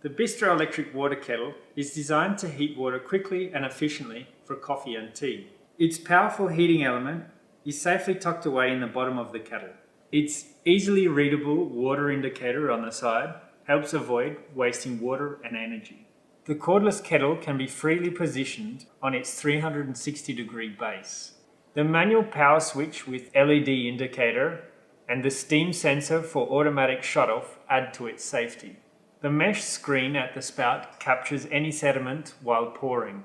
The Bistro electric water kettle is designed to heat water quickly and efficiently for coffee and tea. Its powerful heating element is safely tucked away in the bottom of the kettle. Its easily readable water indicator on the side helps avoid wasting water and energy. The cordless kettle can be freely positioned on its 360-degree base. The manual power switch with LED indicator and the steam sensor for automatic shut-off add to its safety. The mesh screen at the spout captures any sediment while pouring.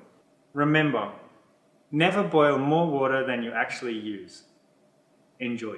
Remember, never boil more water than you actually use. Enjoy.